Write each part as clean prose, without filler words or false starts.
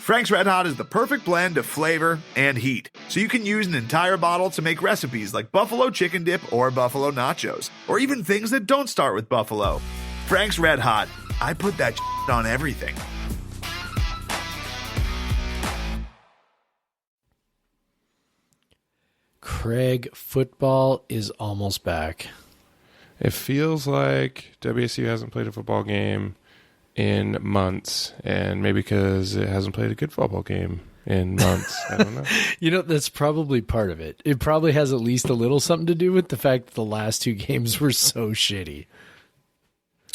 Frank's Red Hot is the perfect blend of flavor and heat, so you can use an entire bottle to make recipes like buffalo chicken dip or buffalo nachos, or even things that don't start with buffalo. Frank's Red Hot, I put that on everything. Craig, football is almost back. It feels like WSU hasn't played a football game in months, and maybe because it hasn't played a good football game in months. I don't know. That's probably part of it. It probably has at least a little something to do with the fact that the last two games were so shitty.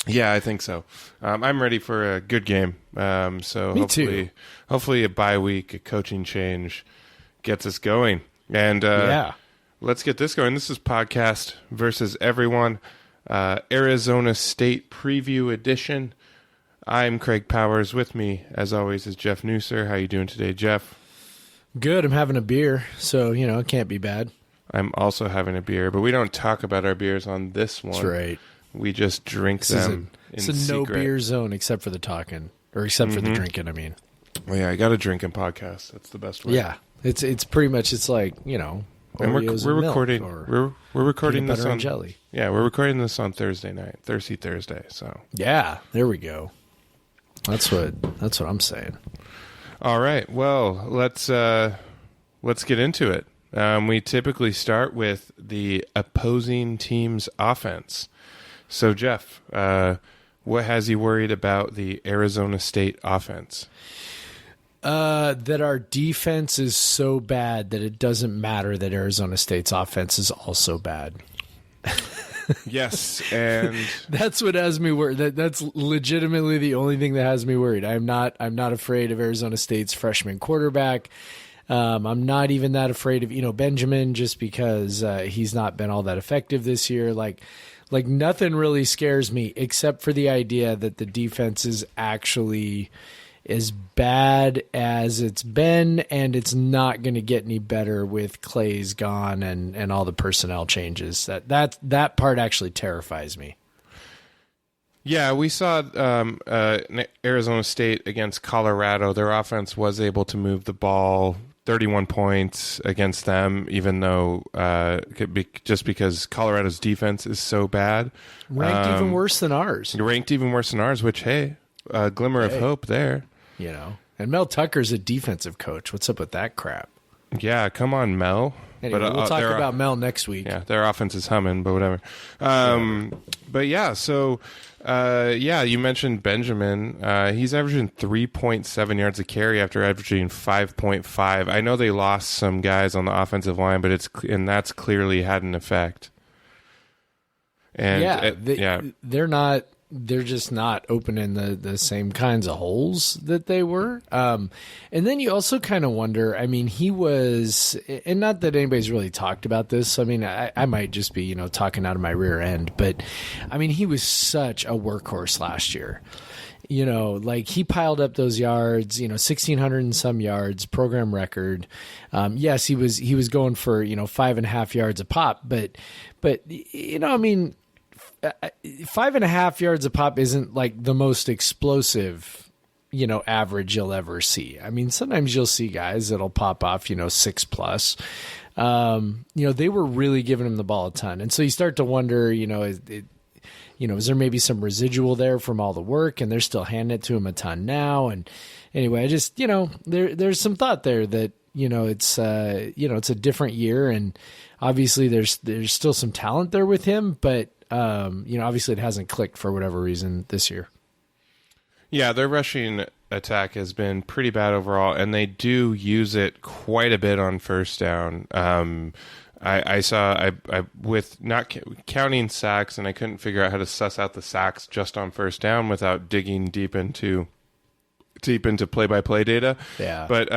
Yeah, I think so. I'm ready for a good game. So Me too. Hopefully a bye week, a coaching change gets us going. And let's get this going. This is Podcast versus Everyone, Arizona State Preview Edition. I'm Craig Powers. With me, as always, is Jeff Newser. How you doing today, Jeff? Good. I'm having a beer, so, it can't be bad. I'm also having a beer, but we don't talk about our beers on this one. That's right. We just drink them in secret. It's a no-beer zone except for the talking, or except for the drinking, I mean. Well, yeah, I got a drinking podcast. That's the best way. Yeah. It's pretty much, it's like, Oreos and we're recording. We're recording this on jelly. Yeah, we're recording this on Thursday night, Thursday. So yeah, there we go. That's what I'm saying. All right. Well, let's get into it. We typically start with the opposing team's offense. So, Jeff, what has you worried about the Arizona State offense? That our defense is so bad that it doesn't matter that Arizona State's offense is also bad. Yes, and that's what has me worried. That's legitimately the only thing that has me worried. I'm not afraid of Arizona State's freshman quarterback. I'm not even that afraid of Benjamin, just because he's not been all that effective this year. Like nothing really scares me except for the idea that the defense is actually as bad as it's been, and it's not going to get any better with Clay's gone and all the personnel changes. That part actually terrifies me. Yeah, we saw Arizona State against Colorado. Their offense was able to move the ball 31 points against them, even though just because Colorado's defense is so bad. Ranked even worse than ours. Which, hey, a glimmer of hope there. And Mel Tucker's a defensive coach. What's up with that crap? Yeah, come on, Mel. Anyway, we'll talk about Mel next week. Yeah, their offense is humming, but whatever. But yeah, so you mentioned Benjamin. He's averaging 3.7 yards a carry after averaging 5.5. I know they lost some guys on the offensive line, but that's clearly had an effect. And they're just not opening the same kinds of holes that they were. And then you also kind of wonder, I mean, he was, and not that anybody's really talked about this. I mean, I might just be, talking out of my rear end, but I mean, he was such a workhorse last year. He piled up those yards, 1,600 and some yards, program record. Yes, he was going for, 5.5 yards a pop, but 5.5 yards a pop isn't like the most explosive, average you'll ever see. I mean, sometimes you'll see guys that'll pop off, 6+. They were really giving him the ball a ton. And so you start to wonder, is there maybe some residual there from all the work, and they're still handing it to him a ton now? And anyway, I just, there's some thought there that, it's a different year, and obviously there's still some talent there with him, but obviously it hasn't clicked for whatever reason this year. Yeah, their rushing attack has been pretty bad overall, and they do use it quite a bit on first down. I saw with not counting sacks, and I couldn't figure out how to suss out the sacks just on first down without digging deep into play-by-play data. Yeah. But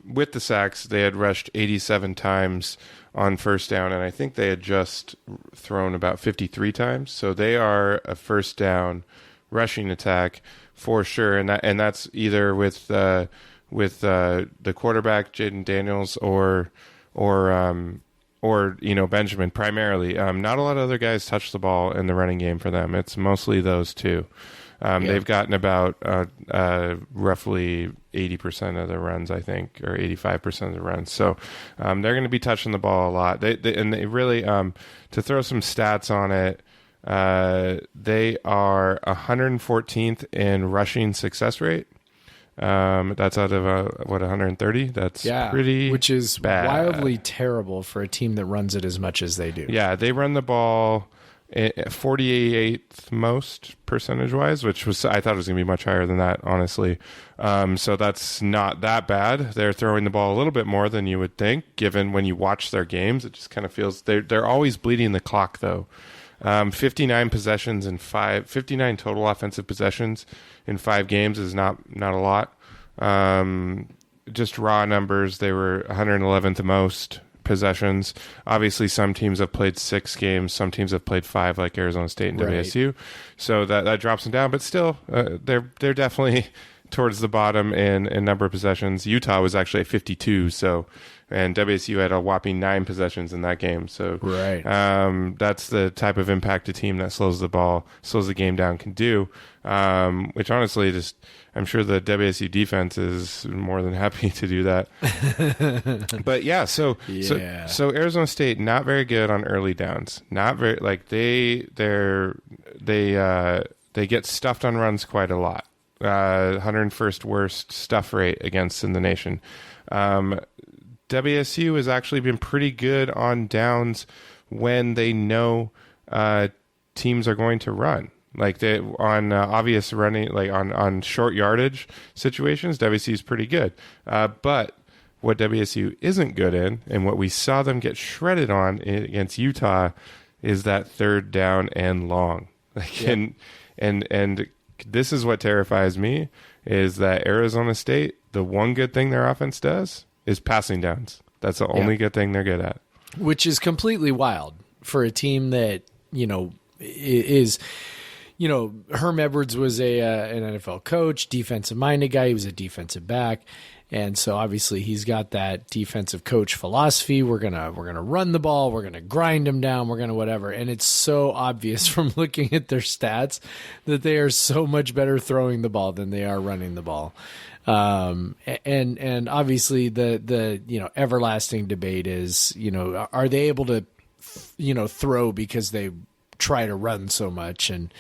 with the sacks, they had rushed 87 times on first down, and I think they had just thrown about 53 times. So they are a first down rushing attack for sure, and that's either with the quarterback Jaden Daniels or Benjamin primarily. Not a lot of other guys touch the ball in the running game for them. It's mostly those two. They've gotten about roughly 80% of the runs, I think, or 85% of the runs. So they're going to be touching the ball a lot. They really, to throw some stats on it, they are 114th in rushing success rate. That's out of 130. That's pretty, which is bad. Wildly terrible for a team that runs it as much as they do. Yeah, they run the ball 48th most percentage wise, which was, I thought it was going to be much higher than that, honestly. So that's not that bad. They're throwing the ball a little bit more than you would think, given when you watch their games. It just kind of feels they're always bleeding the clock, though. 59 possessions in 59 total offensive possessions in 5 games is not a lot. Just raw numbers, they were 111th most possessions. Obviously, some teams have played 6 games, some teams have played 5, like Arizona State and WSU. So that drops them down, but still, they're definitely towards the bottom in number of possessions. Utah was actually at 52, and WSU had a whopping 9 possessions in that game. So that's the type of impact a team that slows the game down can do, which honestly, just I'm sure the WSU defense is more than happy to do that. But so Arizona State, not very good on early downs. Not very, like they get stuffed on runs quite a lot. 101st worst stuff rate against in the nation. WSU has actually been pretty good on downs when they know teams are going to run. Like they on obvious running, like on short yardage situations, WSU is pretty good. But what WSU isn't good in, and what we saw them get shredded on against Utah, is that third down and long. And this is what terrifies me, is that Arizona State, the one good thing their offense does is passing downs. That's the only good thing they're good at. Which is completely wild for a team that, is, Herm Edwards was an NFL coach, defensive-minded guy. He was a defensive back. And so obviously he's got that defensive coach philosophy. We're gonna run the ball. We're gonna grind them down. We're gonna whatever. And it's so obvious from looking at their stats that they are so much better throwing the ball than they are running the ball. And obviously the everlasting debate is, are they able to throw because they try to run so much? And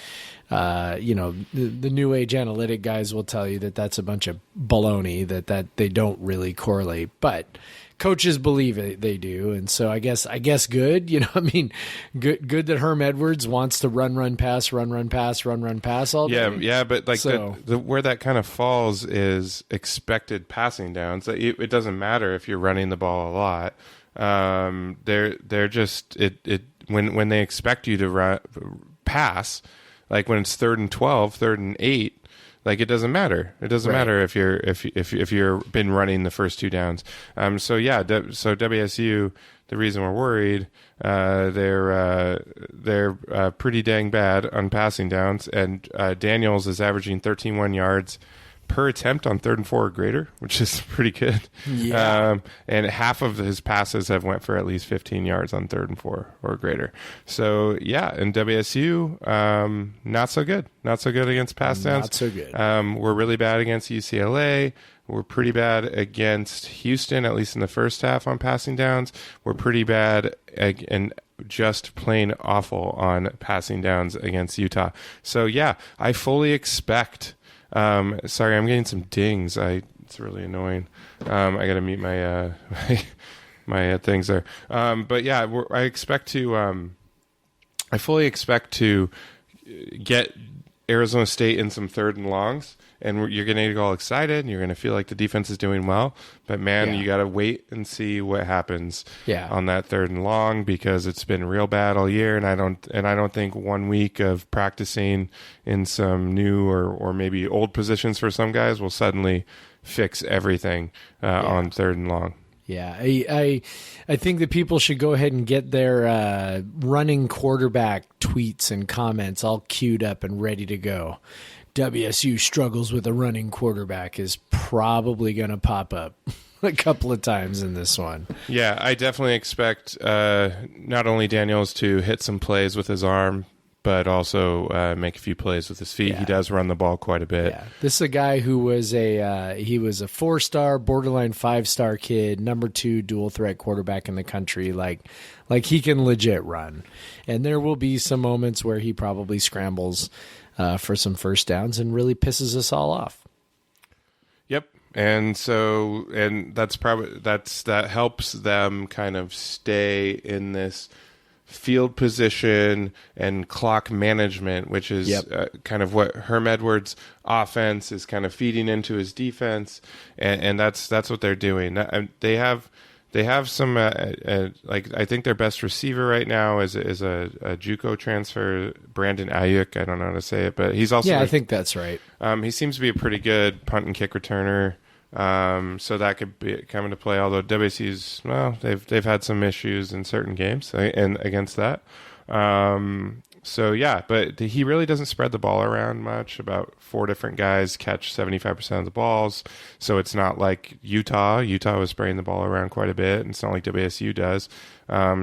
the new age analytic guys will tell you that that's a bunch of baloney, that they don't really correlate, but coaches believe it, they do. And so I guess good, good that Herm Edwards wants to run pass all day. Yeah. But like where that kind of falls is expected passing downs. It doesn't matter if you're running the ball a lot. They're just when they expect you to pass, like when it's 3rd and 12, 3rd and 8, like it doesn't matter. It doesn't matter if you're been running the first 2 downs. So WSU, the reason we're worried, they're pretty dang bad on passing downs, and Daniels is averaging 13.1 yards per attempt on 3rd and 4 or greater, which is pretty good. Yeah. And half of his passes have went for at least 15 yards on 3rd and 4 or greater. So and WSU, not so good. Not so good against pass downs. Not so good. We're really bad against UCLA. We're pretty bad against Houston, at least in the first half on passing downs. We're pretty bad and just plain awful on passing downs against Utah. So I fully expect. Sorry, I'm getting some dings. It's really annoying. I got to mute my my things there. But I expect to. I fully expect to get Arizona State in some 3rd and longs, and you're going to get all excited, and you're going to feel like the defense is doing well. But you got to wait and see what happens on that 3rd and long, because it's been real bad all year, and I don't think 1 week of practicing in some new or maybe old positions for some guys will suddenly fix everything on 3rd and long. Yeah, I think that people should go ahead and get their running quarterback tweets and comments all queued up and ready to go. WSU struggles with a running quarterback is probably going to pop up a couple of times in this one. Yeah, I definitely expect not only Daniels to hit some plays with his arm, but also make a few plays with his feet. Yeah. He does run the ball quite a bit. Yeah. This is a guy who was a 4-star, borderline 5-star kid, number 2 dual threat quarterback in the country. Like he can legit run. And there will be some moments where he probably scrambles for some first downs and really pisses us all off. Yep. And that helps them kind of stay in this field position and clock management, which is kind of what Herm Edwards' offense is kind of feeding into his defense, and that's what they're doing. They have some like I think their best receiver right now is a JUCO transfer, Brandon Ayuk. I don't know how to say it, but he's also I think that's right. He seems to be a pretty good punt and kick returner. So that could come into play. Although WSU's, they've had some issues in certain games and against that. So yeah, but he really doesn't spread the ball around much. About 4 different guys catch 75% of the balls. So it's not like Utah. Utah was spraying the ball around quite a bit, and it's not like WSU does.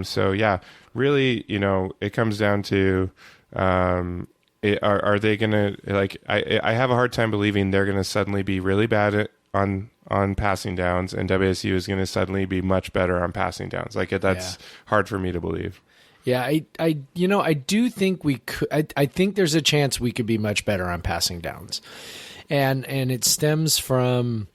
So yeah, really, it comes down to, are they going to, like, I have a hard time believing they're going to suddenly be really bad on passing downs, and WSU is going to suddenly be much better on passing downs. Like that's hard for me to believe. Yeah, I do think we could. I think there's a chance we could be much better on passing downs, and it stems from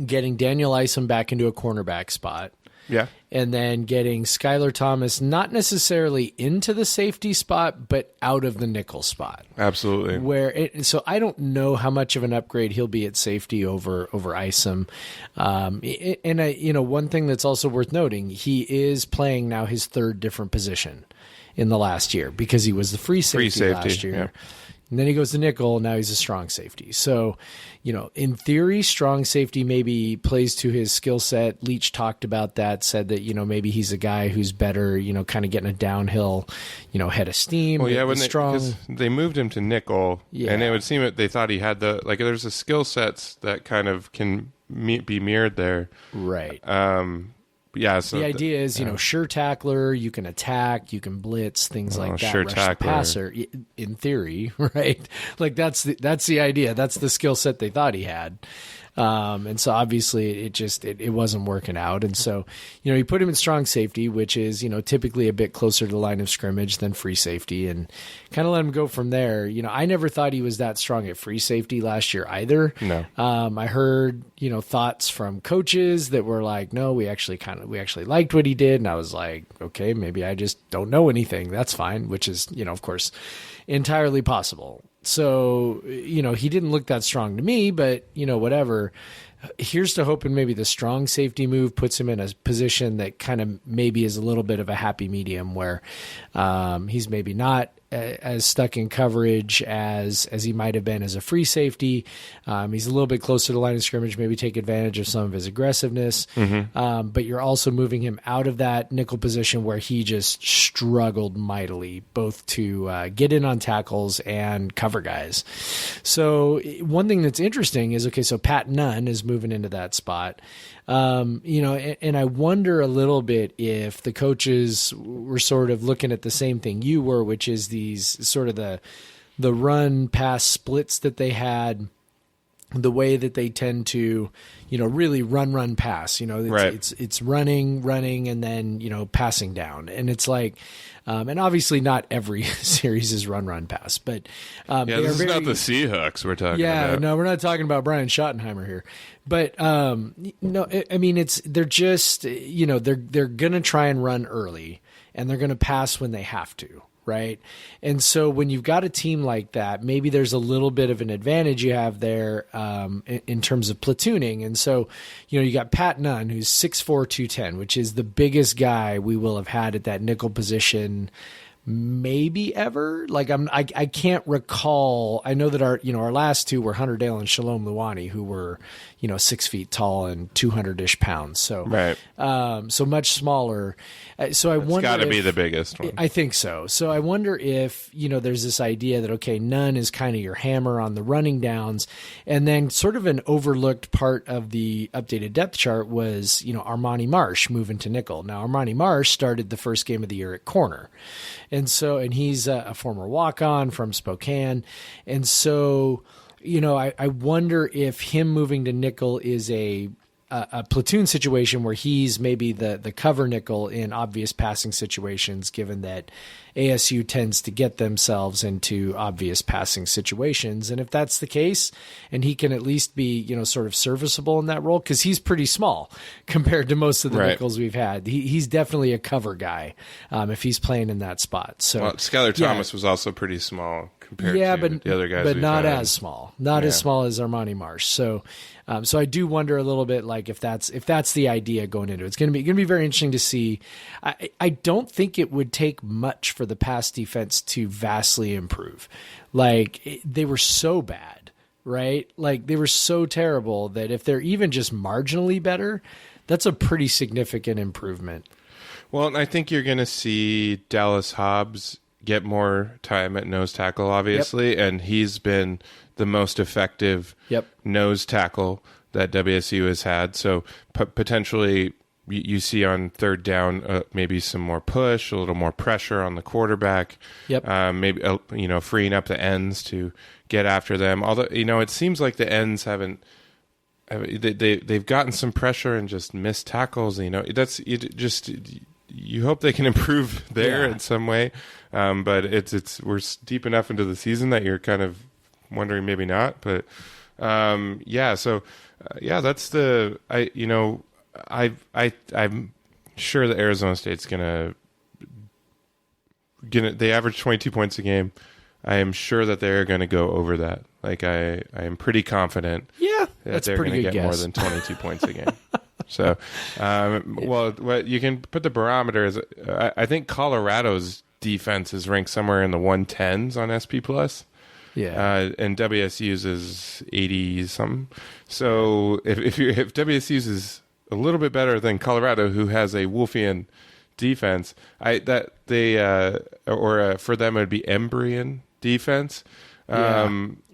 getting Daniel Isom back into a cornerback spot. Yeah. And then getting Skylar Thomas not necessarily into the safety spot, but out of the nickel spot. Absolutely. So I don't know how much of an upgrade he'll be at safety over Isom. One thing that's also worth noting, he is playing now his 3rd different position in the last year because he was the free safety last year. Yeah. And then he goes to nickel. Now he's a strong safety. So, in theory, strong safety maybe plays to his skill set. Leach talked about that, said that, maybe he's a guy who's better, kind of getting a downhill, head of steam. Well, yeah, because they moved him to nickel, and it would seem that they thought he had there's a skill sets that kind of can be mirrored there. Right. Yeah, so the idea is, sure tackler, you can attack, you can blitz, things like that. Sure Rush tackler, passer, in theory, right? Like that's the idea. That's the skill set they thought he had. And so obviously it wasn't working out. And so, you put him in strong safety, which is, typically a bit closer to the line of scrimmage than free safety, and kind of let him go from there. I never thought he was that strong at free safety last year either. No. I heard, thoughts from coaches that were like, no, we actually liked what he did. And I was like, okay, maybe I just don't know anything. That's fine. Which is, of course, entirely possible. So, he didn't look that strong to me, but, whatever. Here's to hoping maybe the strong safety move puts him in a position that kind of maybe is a little bit of a happy medium where he's maybe not as stuck in coverage as he might have been as a free safety. He's a little bit closer to the line of scrimmage, maybe take advantage of some of his aggressiveness. Mm-hmm. But you're also moving him out of that nickel position where he just struggled mightily, both to get in on tackles and cover guys. So one thing that's interesting is, so Pat Nunn is moving into that spot. And I wonder a little bit if the coaches were sort of looking at the same thing you were, which is these sort of the run pass splits that they had, the way that they tend to, really run pass, it's running and then, passing down. And it's like, and obviously not every series is run pass, but this is not the Seahawks we're talking about. Yeah, no, we're not talking about Brian Schottenheimer here. But no, I mean they're just they're gonna try and run early, and they're gonna pass when they have to, right? And so when you've got a team like that, maybe there's a little bit of an advantage you have there in terms of platooning. And so you got Pat Nunn, who's 6'4", 210, which is the biggest guy we will have had at that nickel position maybe ever. Like I can't recall. I know that our last two were Hunter Dale and Shalom Luwani, who were 6 feet tall and 200-ish pounds. So right. So much smaller. So I wonder. It's got to be the biggest one. I think so. So I wonder if there's this idea that Nunn is kind of your hammer on the running downs, and then sort of an overlooked part of the updated depth chart was Armani Marsh moving to nickel. Now Armani Marsh started the first game of the year at corner. And he's a former walk-on from Spokane. And so, I wonder if him moving to nickel is a platoon situation where he's maybe the cover nickel in obvious passing situations, given that ASU tends to get themselves into obvious passing situations. And if that's the case, and he can at least be, sort of serviceable in that role, because he's pretty small compared to most of the nickels we've had. He's definitely a cover guy if he's playing in that spot. So Skylar Thomas was also pretty small compared to the other guys. But not as small. Not as small as Armani Marsh. So I do wonder a little bit, like, if that's the idea going into it. It's going to be very interesting to see. I don't think it would take much for the pass defense to vastly improve. Like, they were so bad, right? Like, they were so terrible that if they're even just marginally better, that's a pretty significant improvement. Well, and I think you're going to see Dallas Hobbs get more time at nose tackle, obviously, and he's been the most effective nose tackle that WSU has had. So potentially you see on third down maybe some more push, a little more pressure on the quarterback, maybe freeing up the ends to get after them. Although it seems like the ends they've gotten some pressure and just missed tackles. That's just. You hope they can improve there in some way, but we're deep enough into the season that you're kind of wondering maybe not. But that's I'm sure that Arizona State's gonna they average 22 points a game. I am sure that they're going to go over that. Like I am pretty confident that they're going to get more than 22 points a game. So, what you can put the barometer is, I think Colorado's defense is ranked somewhere in the 110s on SP Plus. Yeah, and WSU's is 80 something. So if WSU's is a little bit better than Colorado, who has a Wolfian defense, for them it would be Embryon defense. They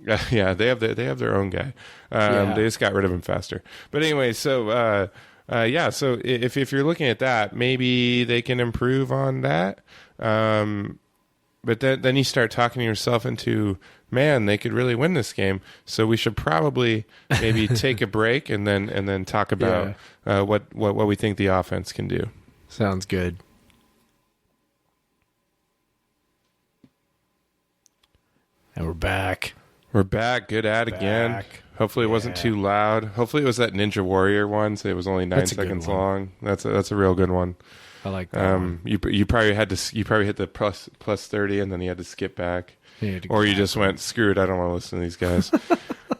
have their own guy. They just got rid of him faster. But anyway, so if you're looking at that, maybe they can improve on that. But then you start talking yourself into, man, they could really win this game. So we should probably maybe take a break and then talk about what we think the offense can do. Sounds good. And we're back. We're back. Good ad again. Hopefully it wasn't too loud. Hopefully it was that Ninja Warrior one, so it was only 9 seconds long. That's a real good one. I like that one. You probably hit the plus 30 and then you had to skip back. Or you just went, screw it, I don't want to listen to these guys.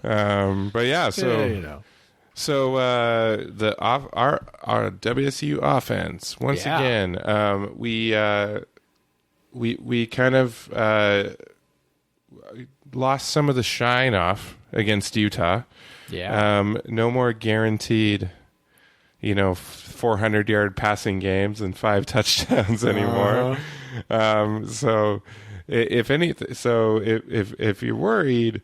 But yeah, so so our WSU offense once again, we kind of lost some of the shine off against Utah. No more guaranteed 400-yard passing games and 5 touchdowns anymore. So if you're worried,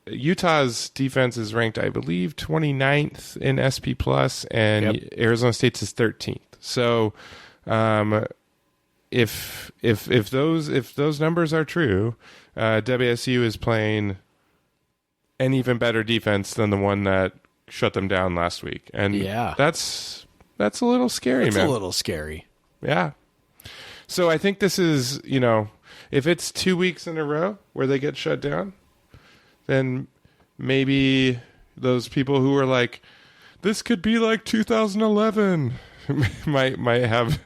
Utah's defense is ranked, I believe, 29th in SP Plus, and Arizona State's is 13th. So if those numbers are true, WSU is playing an even better defense than the one that shut them down last week, and that's a little scary, man. It's a little scary. Yeah. So I think this is, if it's 2 weeks in a row where they get shut down, then maybe those people who are like, this could be like 2011, might have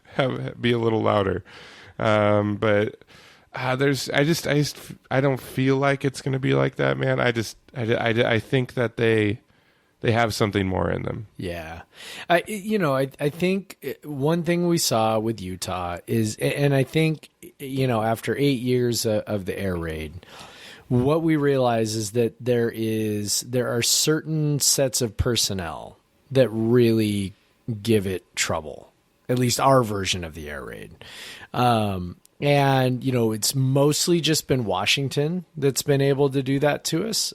be a little louder. But I don't feel like it's going to be like that, man. I think that they have something more in them. Yeah. I think one thing we saw with Utah is, and I think, after 8 years of the air raid, what we realize is that there are certain sets of personnel that really give it trouble, at least our version of the air raid. And, it's mostly just been Washington that's been able to do that to us.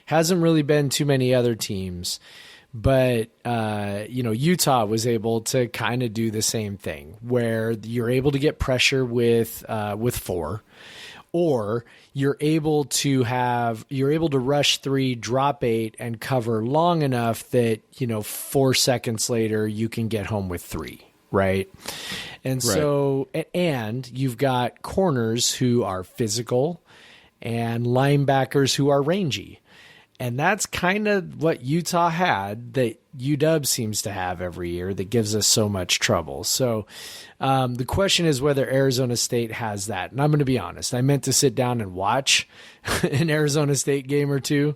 Hasn't really been too many other teams. But, Utah was able to kind of do the same thing where you're able to get pressure with 4, or you're able to rush 3, drop 8, and cover long enough that, 4 seconds later you can get home with 3. Right. And so, and you've got corners who are physical and linebackers who are rangy. And that's kind of what Utah had that UW seems to have every year that gives us so much trouble. So the question is whether Arizona State has that. And I'm going to be honest. I meant to sit down and watch an Arizona State game or two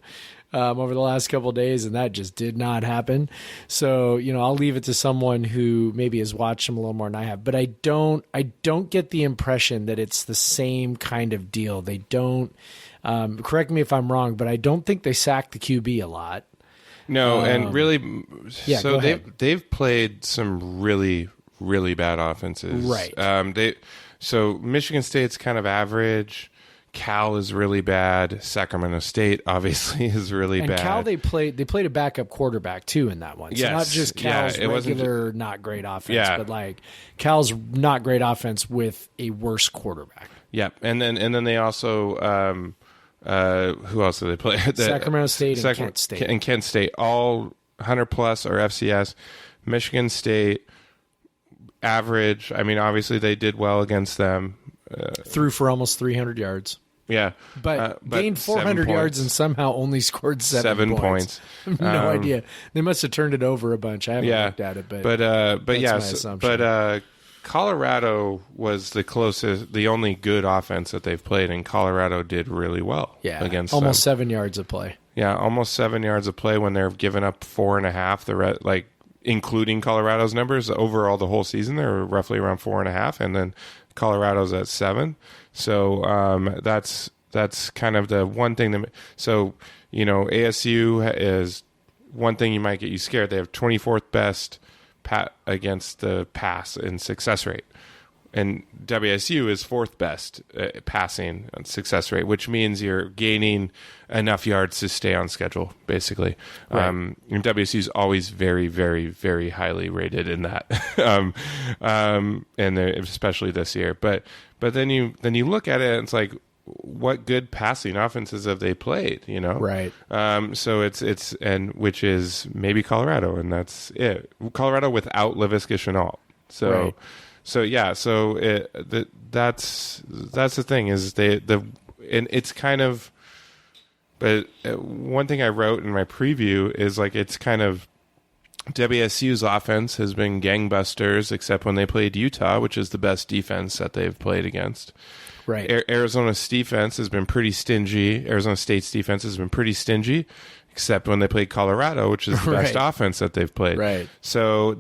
over the last couple of days, and that just did not happen. So, I'll leave it to someone who maybe has watched them a little more than I have. But I don't get the impression that it's the same kind of deal. They don't. Correct me if I'm wrong, but I don't think they sack the QB a lot. No, and really, so they've played some really, really bad offenses. Right. So Michigan State's kind of average. Cal is really bad. Sacramento State obviously is really bad. And Cal, they played a backup quarterback too in that one. So not just Cal's regular not great offense, but like Cal's not great offense with a worse quarterback. Yep. And then they also who else did they play? Sacramento State and Kent State. And Kent State, all 100 plus or FCS. Michigan State, average. I mean, obviously they did well against them. Threw for almost 300 yards. Yeah. But gained 400 yards and somehow only scored 7 points. No idea. They must have turned it over a bunch. I haven't looked at it, but that's my assumption. Colorado was the only good offense that they've played, and Colorado did really well against almost them. 7 yards of play. Yeah, almost 7 yards of play when they're giving up 4.5. Including Colorado's numbers, overall the whole season they're roughly around 4.5, and then Colorado's at 7. So that's kind of the one thing ASU is one thing you might get you scared. They have 24th best against the pass in success rate, and WSU is 4th best passing success rate, which means you're gaining enough yards to stay on schedule, basically. Right. And WSU is always very, very, very highly rated in that, and especially this year. But then you look at it, and it's like, what good passing offenses have they played? Right. So it's which is maybe Colorado, and that's it. Colorado without Laviska Shenault. So. Right. So yeah, that's the thing is and it's kind of, but one thing I wrote in my preview is like it's kind of WSU's offense has been gangbusters except when they played Utah, which is the best defense that they've played against. Right. Arizona's defense has been pretty stingy. Arizona State's defense has been pretty stingy, except when they played Colorado, which is the best offense that they've played. Right. So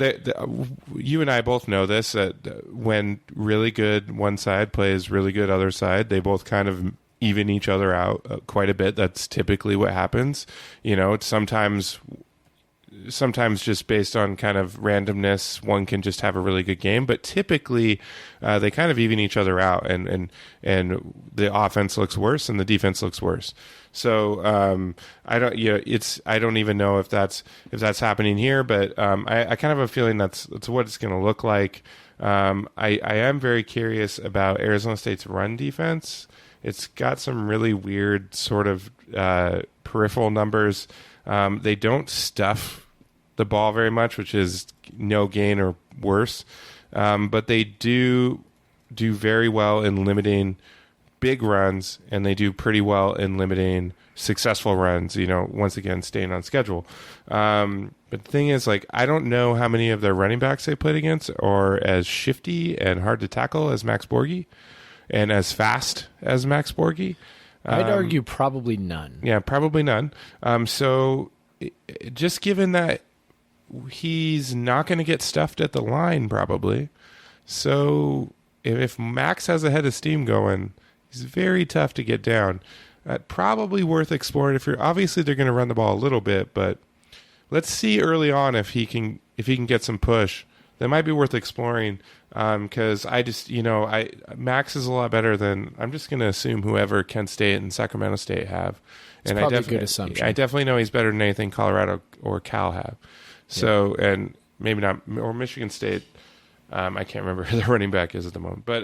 you and I both know this, that when really good one side plays really good other side, they both kind of even each other out quite a bit. That's typically what happens. Sometimes just based on kind of randomness, one can just have a really good game, but typically they kind of even each other out, and the offense looks worse and the defense looks worse. So I don't even know if that's happening here, but I kind of have a feeling that's what it's going to look like. I am very curious about Arizona State's run defense. It's got some really weird sort of peripheral numbers. They don't stuff the ball very much, which is no gain or worse. But they do very well in limiting big runs, and they do pretty well in limiting successful runs, once again, staying on schedule. But the thing is, I don't know how many of their running backs they played against are as shifty and hard to tackle as Max Borghi and as fast as Max Borghi. I'd argue probably none. Yeah, probably none. So just given that he's not going to get stuffed at the line, probably. So if Max has a head of steam going, he's very tough to get down. Probably worth exploring. Obviously they're going to run the ball a little bit, but let's see early on if he can get some push. That might be worth exploring. Because Max is a lot better than, I'm just going to assume, whoever Kent State and Sacramento State have. And probably a good assumption. I definitely know he's better than anything Colorado or Cal have. So, and maybe not, or Michigan State. I can't remember who the running back is at the moment, but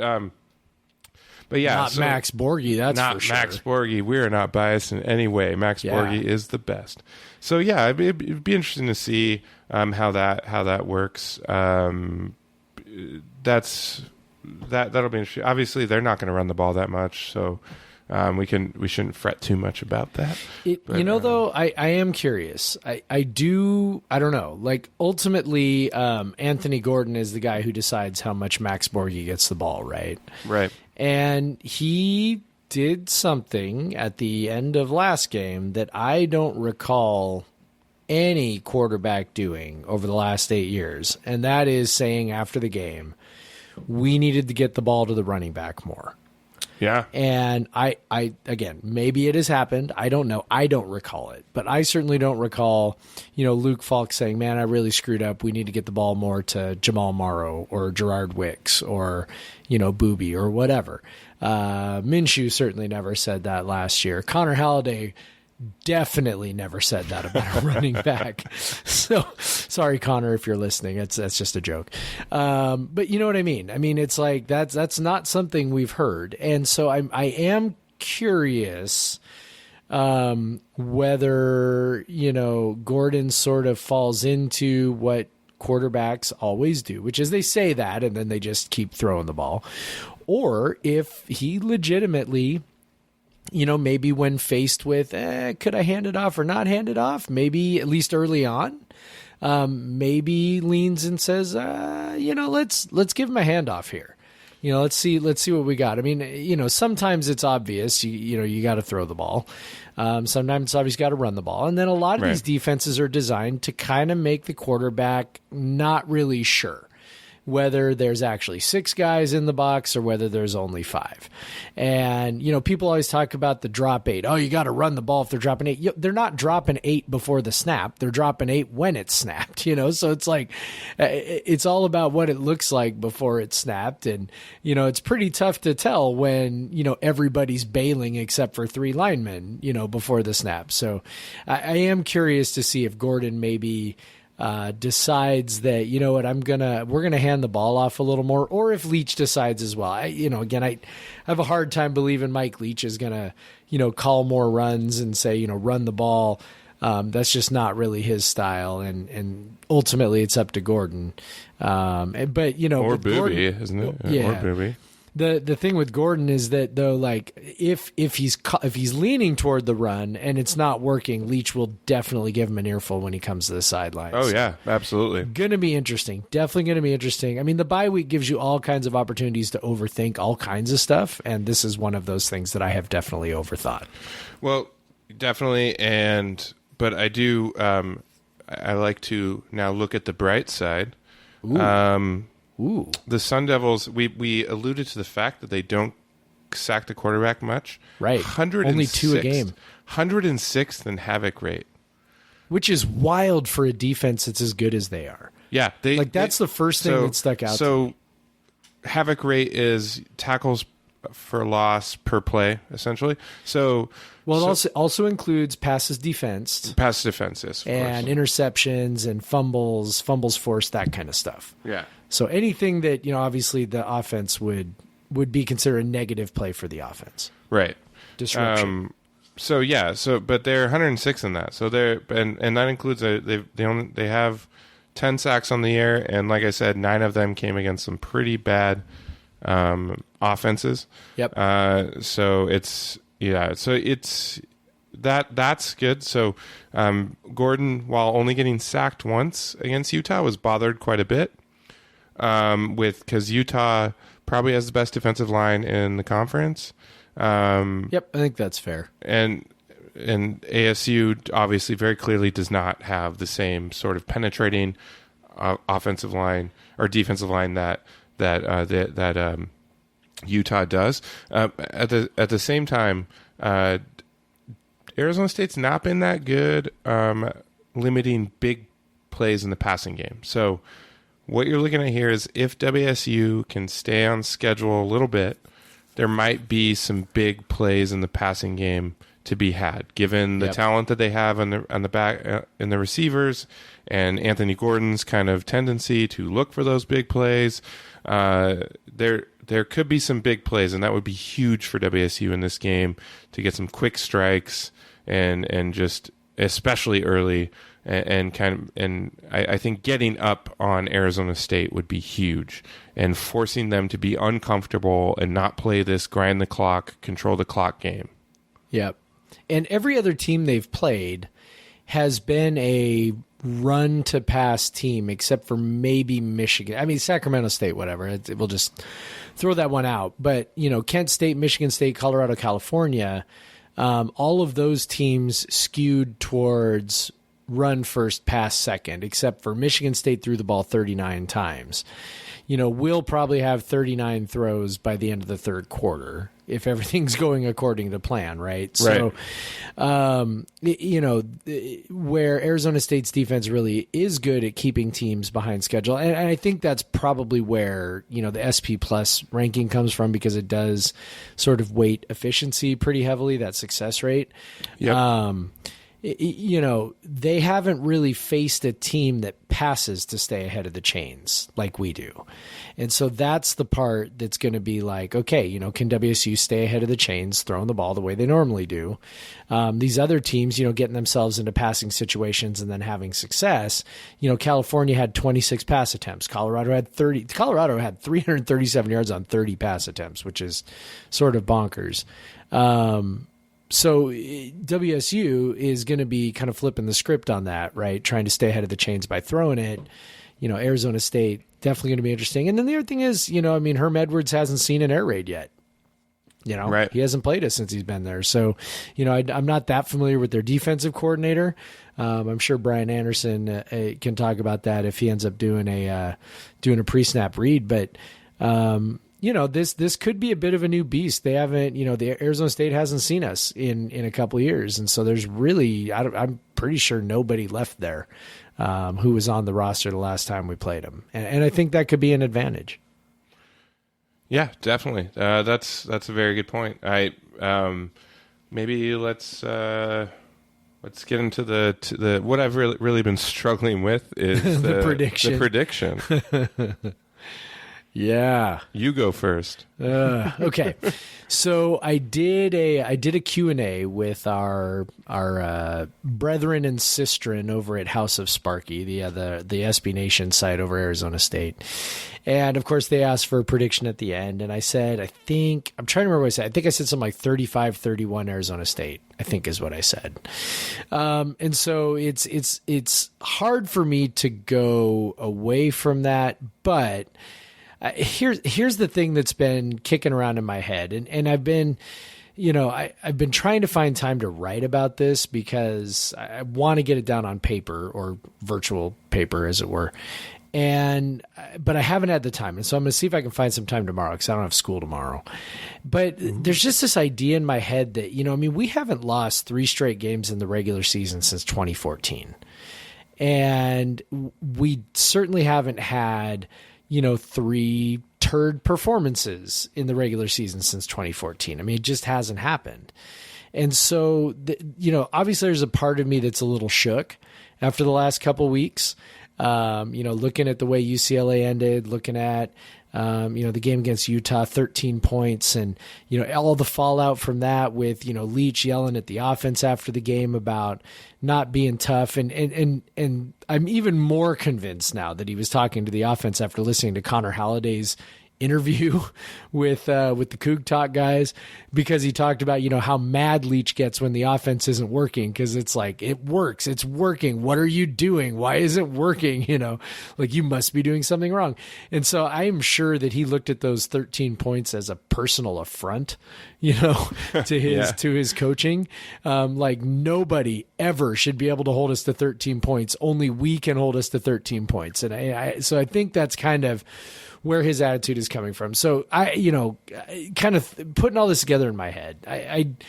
yeah, not Max Borghi. That's not for sure. Max Borghi. We are not biased in any way. Max Borghi is the best. So yeah, it'd be interesting to see how that works. That'll be interesting. Obviously, they're not going to run the ball that much, so we shouldn't fret too much about that. Though, I am curious. I don't know. Like, ultimately, Anthony Gordon is the guy who decides how much Max Borghi gets the ball, right? Right. And he did something at the end of last game that I don't recall any quarterback doing over the last 8 years, and that is saying after the game, we needed to get the ball to the running back more. Yeah. And I again, maybe it has happened. I don't know. I don't recall it. But I certainly don't recall, Luke Falk saying, man, I really screwed up. We need to get the ball more to Jamal Morrow or Gerard Wicks or, Booby or whatever. Minshew certainly never said that last year. Connor Halliday definitely never said that about a running back. So sorry, Connor, if you're listening. That's just a joke. But you know what I mean? I mean, it's like that's not something we've heard. And so I am curious whether, Gordon sort of falls into what quarterbacks always do, which is they say that and then they just keep throwing the ball. Or if he legitimately, maybe when faced with, could I hand it off or not hand it off? Maybe at least early on, maybe leans and says, let's give him a handoff here. Let's see what we got. I mean, sometimes it's obvious, you got to throw the ball. Sometimes it's obvious you got to run the ball. And then a lot of these defenses are designed to kind of make the quarterback not really sure whether there's actually 6 guys in the box or whether there's only 5. And, people always talk about the drop 8. Oh, you got to run the ball if they're dropping 8. They're not dropping 8 before the snap. They're dropping 8 when it's snapped, So it's like, it's all about what it looks like before it's snapped. And, it's pretty tough to tell when, everybody's bailing except for 3 linemen, before the snap. So I am curious to see if Gordon maybe decides that, we're gonna hand the ball off a little more, or if Leach decides as well. I have a hard time believing Mike Leach is gonna, call more runs and say, run the ball. That's just not really his style, and ultimately it's up to Gordon. But or with Booby, Gordon, isn't it? Yeah. Or Booby. The thing with Gordon is that, though, like if he's leaning toward the run and it's not working, Leach will definitely give him an earful when he comes to the sidelines. Oh yeah, absolutely. Going to be interesting. Definitely going to be interesting. I mean, the bye week gives you all kinds of opportunities to overthink all kinds of stuff, and this is one of those things that I have definitely overthought. Well, definitely, but I do. I like to now look at the bright side. Ooh. The Sun Devils, we alluded to the fact that they don't sack the quarterback much. Right. Only 2 a game. 106th in havoc rate. Which is wild for a defense that's as good as they are. Yeah. That's the first thing that stuck out to me. Havoc rate is tackles for loss per play, essentially. It also includes passes defensed. Pass defense, yes. And interceptions and fumbles forced, that kind of stuff. Yeah. So anything that, obviously the offense would be considered a negative play for the offense. Right. Disruption. But they're 106 in that. So and that includes they have 10 sacks on the year, and like I said, 9 of them came against some pretty bad offenses. Yep. So it's that's good. So Gordon, while only getting sacked once against Utah, was bothered quite a bit. Because Utah probably has the best defensive line in the conference. Yep, I think that's fair. And ASU obviously very clearly does not have the same sort of penetrating offensive line or defensive line that Utah does. At the same time, Arizona State's not been that good limiting big plays in the passing game. So what you're looking at here is if WSU can stay on schedule a little bit, there might be some big plays in the passing game to be had, given the talent that they have on the back in the receivers, and Anthony Gordon's kind of tendency to look for those big plays. There could be some big plays, and that would be huge for WSU in this game to get some quick strikes and just especially early. And I think getting up on Arizona State would be huge, and forcing them to be uncomfortable and not play this grind the clock, control the clock game. Yep. And every other team they've played has been a run to pass team, except for maybe Michigan. I mean, Sacramento State, whatever. We'll just throw that one out. But, Kent State, Michigan State, Colorado, California, all of those teams skewed towards run first, pass second, except for Michigan State threw the ball 39 times. We'll probably have 39 throws by the end of the third quarter if everything's going according to plan, right? So, where Arizona State's defense really is good at keeping teams behind schedule. And I think that's probably where, the SP Plus ranking comes from, because it does sort of weight efficiency pretty heavily, that success rate. Yep. They haven't really faced a team that passes to stay ahead of the chains like we do. And so that's the part that's going to be like, okay, can WSU stay ahead of the chains, throwing the ball the way they normally do? These other teams, getting themselves into passing situations and then having success. California had 26 pass attempts. Colorado had 30. Colorado had 337 yards on 30 pass attempts, which is sort of bonkers. So WSU is going to be kind of flipping the script on that, right? Trying to stay ahead of the chains by throwing it. Arizona State, definitely going to be interesting. And then the other thing is, Herm Edwards hasn't seen an air raid yet. Right. He hasn't played it since he's been there. So, I'm not that familiar with their defensive coordinator. I'm sure Brian Anderson can talk about that if he ends up doing a pre-snap read. But, this could be a bit of a new beast. They haven't, the Arizona State hasn't seen us in a couple of years. And so there's really, I'm pretty sure nobody left there who was on the roster the last time we played them. And I think that could be an advantage. Yeah, definitely. That's a very good point. Maybe let's get into the what I've really been struggling with is the prediction. The prediction. Yeah. You go first. Okay. So I did a Q&A with our brethren and sistren over at House of Sparky, the SB Nation site over Arizona State. And of course they asked for a prediction at the end, and I said, I'm trying to remember what I said. I think I said something like 35-31 Arizona State, I think is what I said. And so it's hard for me to go away from that, but here's the thing that's been kicking around in my head, and I've been, I've been trying to find time to write about this because I want to get it down on paper, or virtual paper, as it were, but I haven't had the time, and so I'm going to see if I can find some time tomorrow because I don't have school tomorrow. But there's just this idea in my head that we haven't lost 3 straight games in the regular season since 2014, and we certainly haven't had 3 turd performances in the regular season since 2014. It just hasn't happened. And so, obviously there's a part of me that's a little shook after the last couple of weeks. Looking at the way UCLA ended, looking at, the game against Utah, 13 points, and, all the fallout from that with, Leach yelling at the offense after the game about not being tough. And I'm even more convinced now that he was talking to the offense after listening to Connor Halliday's interview with the Cougs Talk guys, because he talked about, how mad Leach gets when the offense isn't working, because it's like, it works, it's working, what are you doing, why is it working, like you must be doing something wrong. And so I am sure that he looked at those 13 points as a personal affront, to his coaching. Like nobody ever should be able to hold us to 13 points, only we can hold us to 13 points. And so I think that's kind of where his attitude is coming from. So I, kind of putting all this together in my head, I'd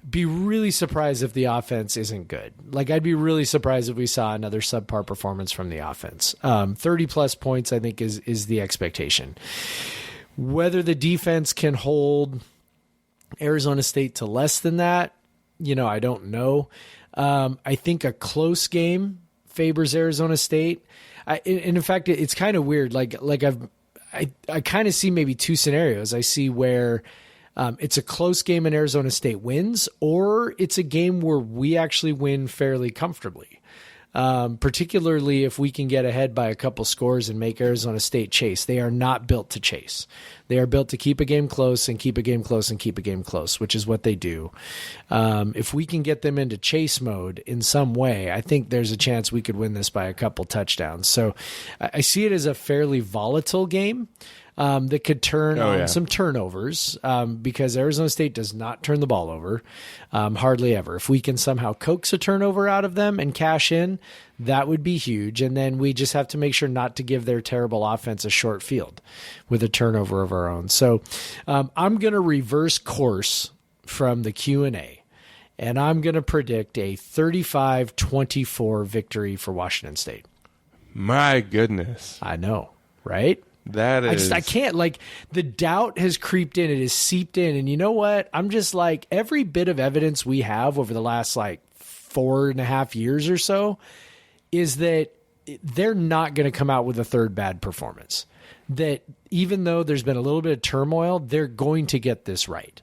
be really surprised if the offense isn't good. Like I'd be really surprised if we saw another subpar performance from the offense. 30 plus points, I think is the expectation. Whether the defense can hold Arizona State to less than that, I don't know. I think a close game favors Arizona State. And in fact, it's kind of weird. I kind of see maybe two scenarios. I see where it's a close game and Arizona State wins, or it's a game where we actually win fairly comfortably. Particularly if we can get ahead by a couple scores and make Arizona State chase. They are not built to chase. They are built to keep a game close and keep a game close and keep a game close, which is what they do. If we can get them into chase mode in some way, I think there's a chance we could win this by a couple touchdowns. So I see it as a fairly volatile game. That could turn on some turnovers because Arizona State does not turn the ball over hardly ever. If we can somehow coax a turnover out of them and cash in, that would be huge. And then we just have to make sure not to give their terrible offense a short field with a turnover of our own. So I'm going to reverse course from the Q&A, and I'm going to predict a 35-24 victory for Washington State. My goodness. I know, right? That is... I can't, the doubt has creeped in. It has seeped in. And you know what? I'm just every bit of evidence we have over the last 4.5 years or so is that they're not going to come out with a third bad performance. That even though there's been a little bit of turmoil, they're going to get this right.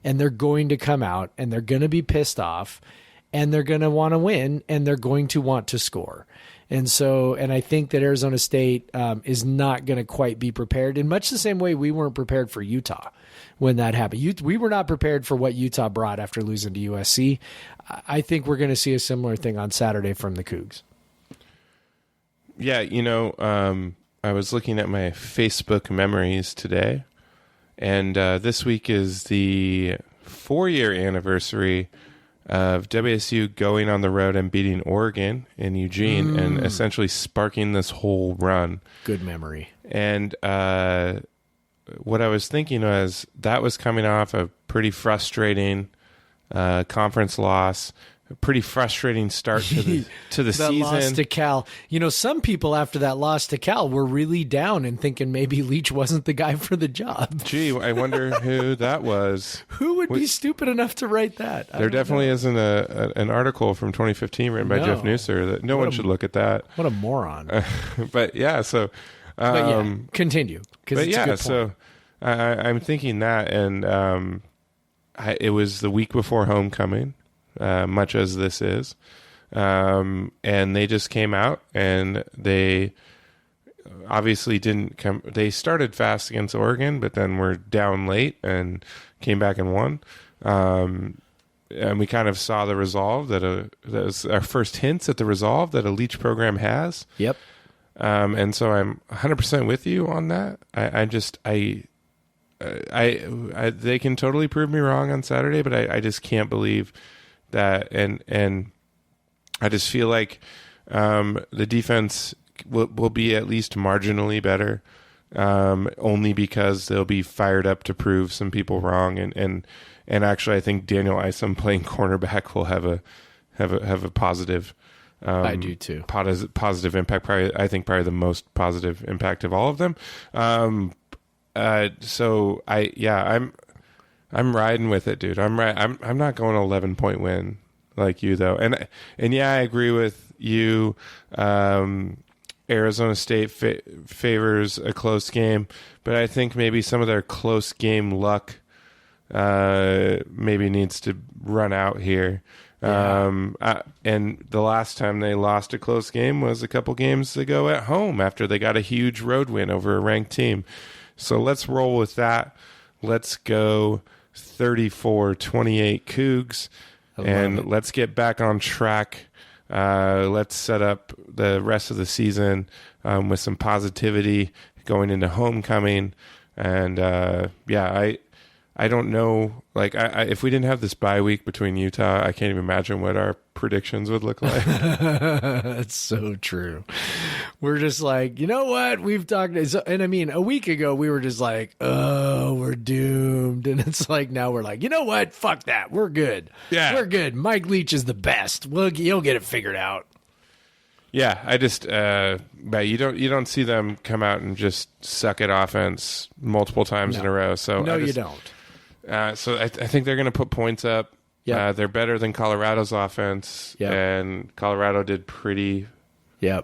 And they're going to come out and they're going to be pissed off and they're going to want to win and they're going to want to score. And I think that Arizona State is not going to quite be prepared in much the same way we weren't prepared for Utah when that happened. We were not prepared for what Utah brought after losing to USC. I think we're going to see a similar thing on Saturday from the Cougs. Yeah, I was looking at my Facebook memories today, and this week is the 4-year anniversary of WSU going on the road and beating Oregon in Eugene and essentially sparking this whole run. Good memory. And what I was thinking was that was coming off a pretty frustrating conference loss, a pretty frustrating start to the that season. Loss to Cal. Some people after that loss to Cal were really down and thinking maybe Leach wasn't the guy for the job. Gee, I wonder who that was. Who would be stupid enough to write that? There definitely isn't an article from 2015 written by Jeff Nusser that no one should look at that. What a moron. But yeah, so... continue. But yeah, so I'm thinking that, and it was the week before homecoming, much as this is, and they just came out and they obviously didn't come. They started fast against Oregon, but then were down late and came back and won. And we kind of saw the resolve that was our first hints at the resolve that a Leach program has. Yep. And so I'm 100% with you on that. They can totally prove me wrong on Saturday, but I just can't believe that. And I just feel like the defense will be at least marginally better, only because they'll be fired up to prove some people wrong. And actually, I think Daniel Isom playing cornerback will have a positive. I do too. Positive impact. Probably the most positive impact of all of them. So I'm riding with it, dude. I'm not going 11-point win like you though. And yeah, I agree with you. Arizona State favors a close game, but I think maybe some of their close game luck maybe needs to run out here. Yeah. And the last time they lost a close game was a couple games ago at home after they got a huge road win over a ranked team. So let's roll with that. Let's go 34-28 Cougs, and let's get back on track. Let's set up the rest of the season with some positivity going into homecoming. And I don't know. If we didn't have this bye week between Utah, I can't even imagine what our predictions would look like. That's so true. We're just like, you know what? We've talked, and I mean, a week ago we were just like, oh, we're doomed, and it's like now we're like, you know what? Fuck that. We're good. Yeah, we're good. Mike Leach is the best. He'll get it figured out. Yeah, I just, but you don't see them come out and just suck at offense multiple times in a row. So you don't. So I think they're going to put points up. Yeah. They're better than Colorado's offense, and Colorado did pretty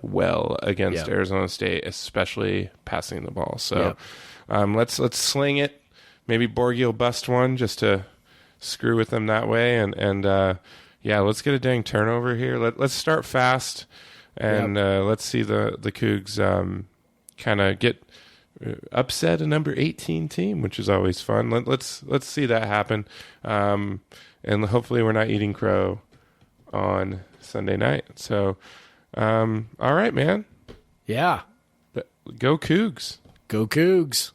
well against Arizona State, especially passing the ball. So let's sling it. Maybe Borgie will bust one just to screw with them that way. And let's get a dang turnover here. Let's start fast, and let's see the Cougs kind of get upset a number 18 team, which is always fun. Let's see that happen. And hopefully we're not eating crow on Sunday night. So, all right, man. Yeah. Go Cougs. Go Cougs.